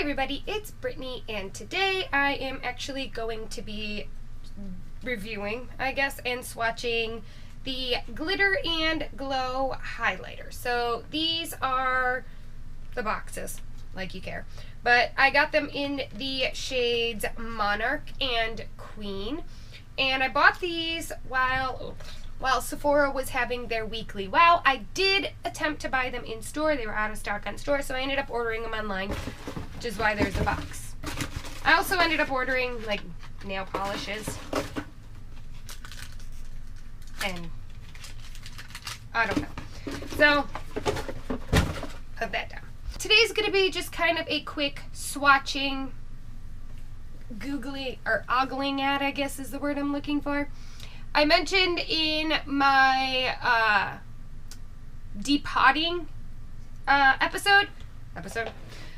everybody, it's Brittany, and today I am actually going to be reviewing, I guess, and swatching the Glitter and Glow highlighter. So these are the boxes, like you care. But I got them in the shades Monarch and Queen. And I bought these while Sephora was having their weekly wow. I did attempt to buy them in store. They were out of stock on store, so I ended up ordering them online, which is why there's a box. I also ended up ordering like nail polishes and I don't know. So put that down. Today's gonna be just kind of a quick swatching, googling or ogling at, I guess is the word I'm looking for. I mentioned in my depotting episode,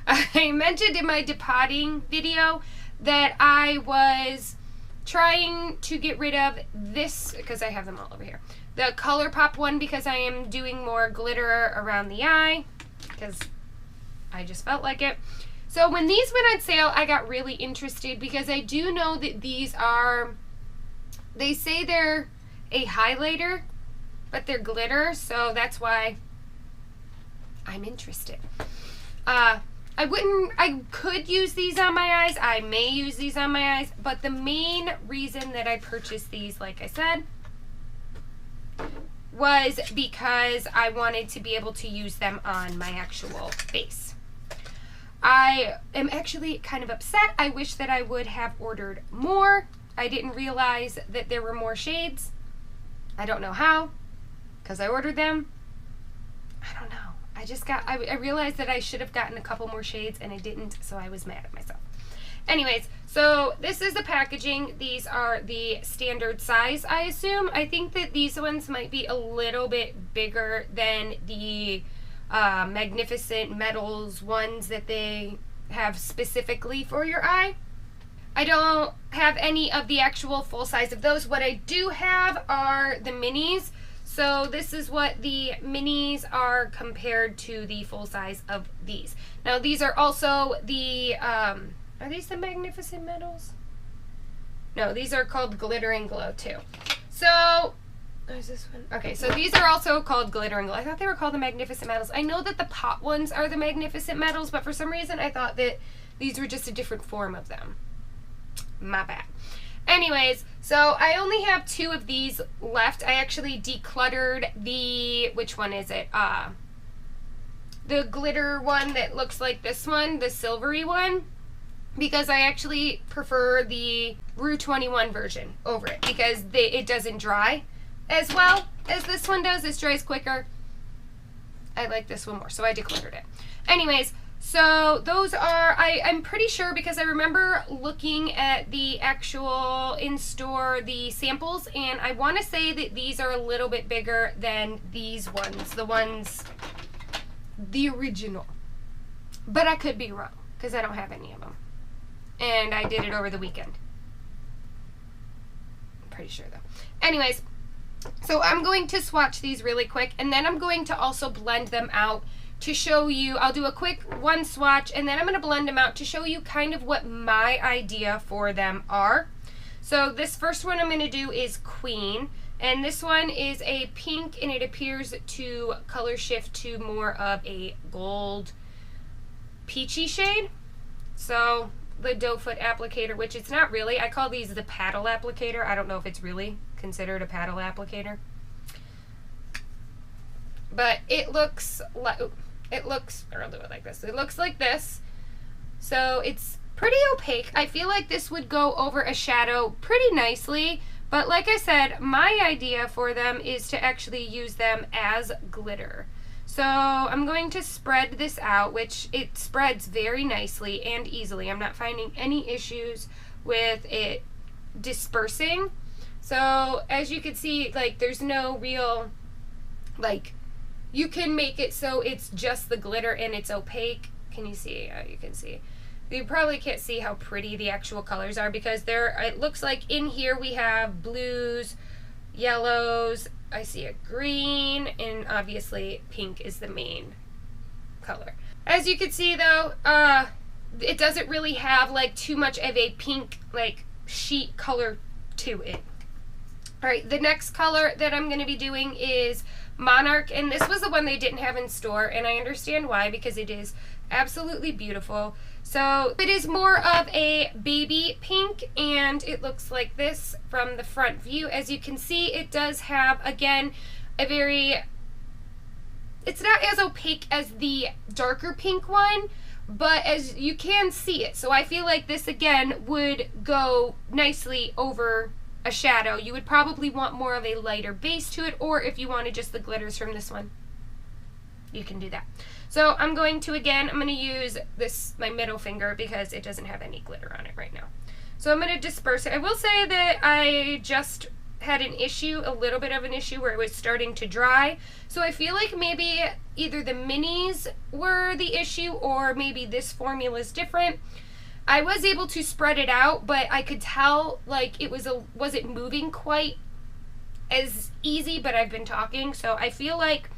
I mentioned in my depotting video that I was trying to get rid of this, because I have them all over here, the ColourPop one, because I am doing more glitter around the eye, because I just felt like it. So when these went on sale, I got really interested, because I do know that these are, they say they're a highlighter, but they're glitter, so that's why I'm interested. I could use these on my eyes. I may use these on my eyes, but the main reason that I purchased these, like I said, was because I wanted to be able to use them on my actual face. I am actually kind of upset. I wish that I would have ordered more. I didn't realize that there were more shades. I don't know how, because I ordered them. I don't know. I realized that I should have gotten a couple more shades and I didn't, so I was mad at myself. Anyways, so this is the packaging. These are the standard size, I assume. I think that these ones might be a little bit bigger than the Magnificent Metals ones that they have specifically for your eye. I don't have any of the actual full size of those. What I do have are the minis. So this is what the minis are compared to the full size of these. Now these are also the, are these the Magnificent Metals? No, these are called Glitter and Glow too. So, where's this one? Okay, so these are also called Glitter and Glow. I thought they were called the Magnificent Metals. I know that the pot ones are the Magnificent Metals, but for some reason I thought that these were just a different form of them. My bad. Anyways, so I only have 2 of these left. I actually decluttered the, which one is it? The glitter one that looks like this one, the silvery one, because I actually prefer the Rue 21 version over it, because it doesn't dry as well as this one does. This dries quicker. I like this one more, so I decluttered it. Anyways, so those are, I'm pretty sure, because I remember looking at the actual in-store, the samples, and I want to say that these are a little bit bigger than these ones, the original. But I could be wrong, because I don't have any of them. And I did it over the weekend. I'm pretty sure, though. Anyways, so I'm going to swatch these really quick, and then I'm going to also blend them out to show you. I'll do a quick one swatch, and then I'm going to blend them out to show you kind of what my idea for them are. So this first one I'm going to do is Queen, and this one is a pink, and it appears to color shift to more of a gold peachy shade. So the doe foot applicator, which it's not really. I call these the paddle applicator. I don't know if it's really considered a paddle applicator, but it looks like, or I'll do it like this. It looks like this. So it's pretty opaque. I feel like this would go over a shadow pretty nicely, but like I said, my idea for them is to actually use them as glitter. So I'm going to spread this out, which it spreads very nicely and easily. I'm not finding any issues with it dispersing. So as you can see, like, there's no real, like, you can make it so it's just the glitter and it's opaque. Can you see? You can see. You probably can't see how pretty the actual colors are, because it looks like in here we have blues, yellows, I see a green, and obviously pink is the main color. As you can see though, it doesn't really have like too much of a pink like sheet color to it. All right, the next color that I'm going to be doing is Monarch, and this was the one they didn't have in store, and I understand why, because it is absolutely beautiful. So it is more of a baby pink, and it looks like this from the front view. As you can see, it does have, again, a very, it's not as opaque as the darker pink one, but as you can see it. So I feel like this, again, would go nicely over a shadow. You would probably want more of a lighter base to it, or if you wanted just the glitters from this one, you can do that. So I'm going to, again, I'm going to use this, my middle finger, because it doesn't have any glitter on it right now. So I'm going to disperse it. I will say that I just had an issue, a little bit of an issue, where it was starting to dry. So I feel like maybe either the minis were the issue, or maybe this formula is different. I was able to spread it out, but I could tell like it wasn't moving quite as easy, but I've been talking, so I feel like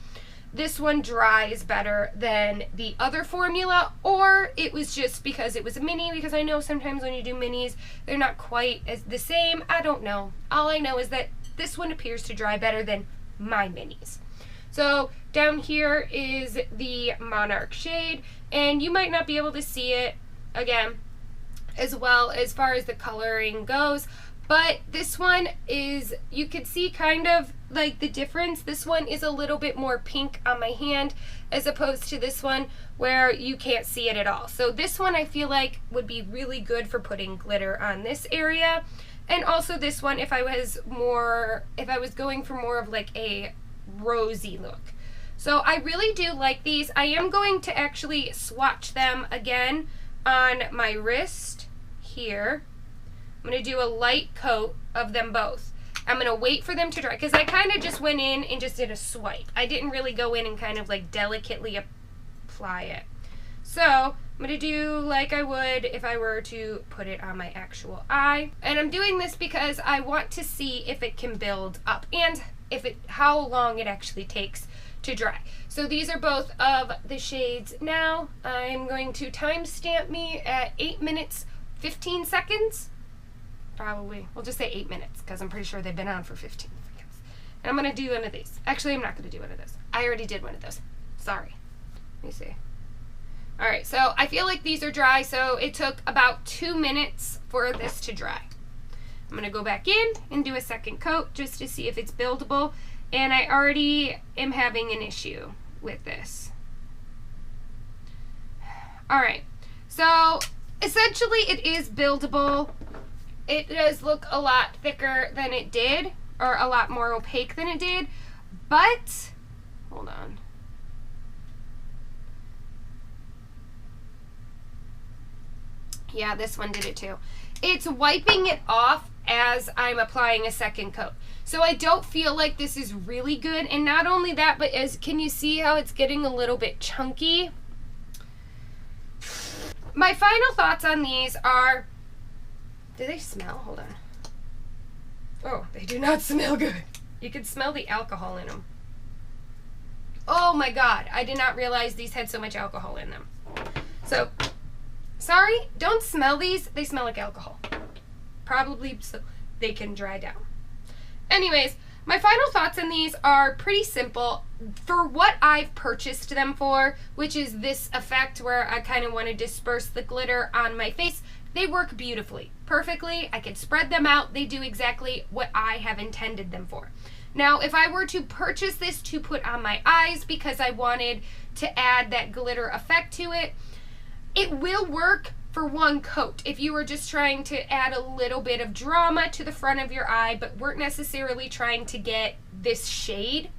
this one dries better than the other formula, or it was just because it was a mini, because I know sometimes when you do minis, they're not quite as the same. I don't know. All I know is that this one appears to dry better than my minis. So down here is the Monarch shade, and you might not be able to see it, again, as well as far as the coloring goes, but this one is, you can see kind of like the difference. This one is a little bit more pink on my hand as opposed to this one where you can't see it at all. So this one I feel like would be really good for putting glitter on this area, and also this one if I was going for more of like a rosy look. So I really do like these. I am going to actually swatch them again on my wrist here. I'm going to do a light coat of them both. I'm going to wait for them to dry, because I kind of just went in and just did a swipe. I didn't really go in and kind of like delicately apply it. So I'm going to do like I would if I were to put it on my actual eye. And I'm doing this because I want to see if it can build up, and how long it actually takes to dry. So these are both of the shades now. I'm going to timestamp me at 8 minutes 15 seconds. Probably, we'll just say 8 minutes, because I'm pretty sure they've been on for 15 seconds. And I'm going to do one of these. Actually, I'm not going to do one of those. I already did one of those. Sorry. Let me see. All right, so I feel like these are dry, so it took about 2 minutes for this to dry. I'm going to go back in and do a second coat just to see if it's buildable. And I already am having an issue with this. All right, so essentially it is buildable. It does look a lot thicker than it did, or a lot more opaque than it did, but hold on. Yeah, this one did it too. It's wiping it off as I'm applying a second coat. So I don't feel like this is really good. And not only that, but can you see how it's getting a little bit chunky? My final thoughts on these are, do they smell? Hold on. Oh, they do not smell good. You can smell the alcohol in them. Oh my God, I did not realize these had so much alcohol in them. So, sorry, don't smell these. They smell like alcohol. Probably so they can dry down. Anyways, my final thoughts on these are pretty simple. For what I've purchased them for, which is this effect where I kind of want to disperse the glitter on my face, they work beautifully, perfectly. I can spread them out. They do exactly what I have intended them for. Now, if I were to purchase this to put on my eyes because I wanted to add that glitter effect to it, it will work for one coat. If you were just trying to add a little bit of drama to the front of your eye, but weren't necessarily trying to get this shade,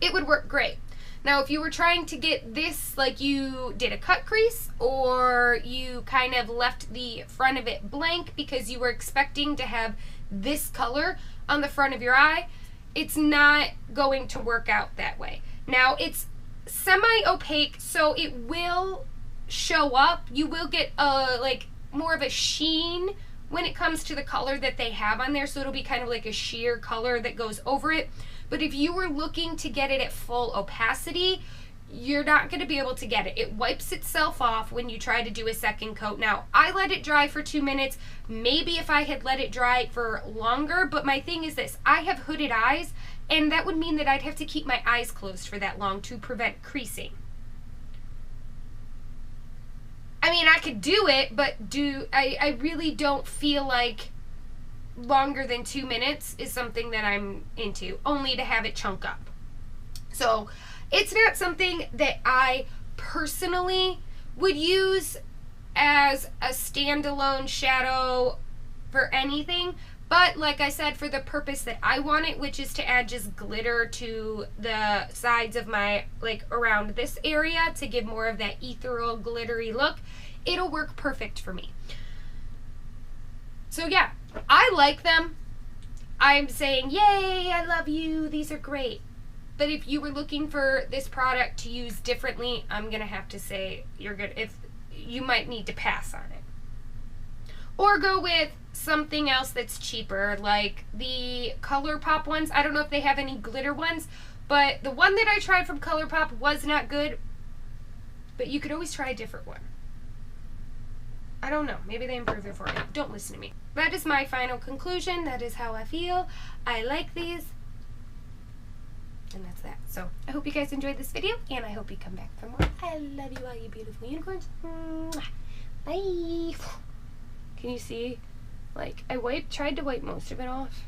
it would work great. Now, if you were trying to get this, like you did a cut crease, or you kind of left the front of it blank because you were expecting to have this color on the front of your eye, it's not going to work out that way. Now, it's semi-opaque, so it will show up. You will get like more of a sheen when it comes to the color that they have on there, so it'll be kind of like a sheer color that goes over it. But if you were looking to get it at full opacity, you're not going to be able to get it. It wipes itself off when you try to do a second coat. Now, I let it dry for 2 minutes. Maybe if I had let it dry for longer, but my thing is this. I have hooded eyes, and that would mean that I'd have to keep my eyes closed for that long to prevent creasing. I mean, I could do it, but I really don't feel like longer than 2 minutes is something that I'm into, only to have it chunk up. So it's not something that I personally would use as a standalone shadow for anything, but like I said, for the purpose that I want it, which is to add just glitter to the sides of my, like around this area to give more of that ethereal glittery look, it'll work perfect for me. So yeah, I like them. I'm saying, yay, I love you, these are great. But if you were looking for this product to use differently, I'm going to have to say you're good. If you might need to pass on it. Or go with something else that's cheaper, like the ColourPop ones. I don't know if they have any glitter ones, but the one that I tried from ColourPop was not good. But you could always try a different one. I don't know. Maybe they improve their formula. Don't listen to me. That is my final conclusion. That is how I feel. I like these. And that's that. So I hope you guys enjoyed this video, and I hope you come back for more. I love you all, you beautiful unicorns. Bye. Can you see? Like, I tried to wipe most of it off.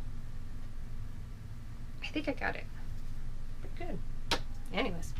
I think I got it. Good. Anyways.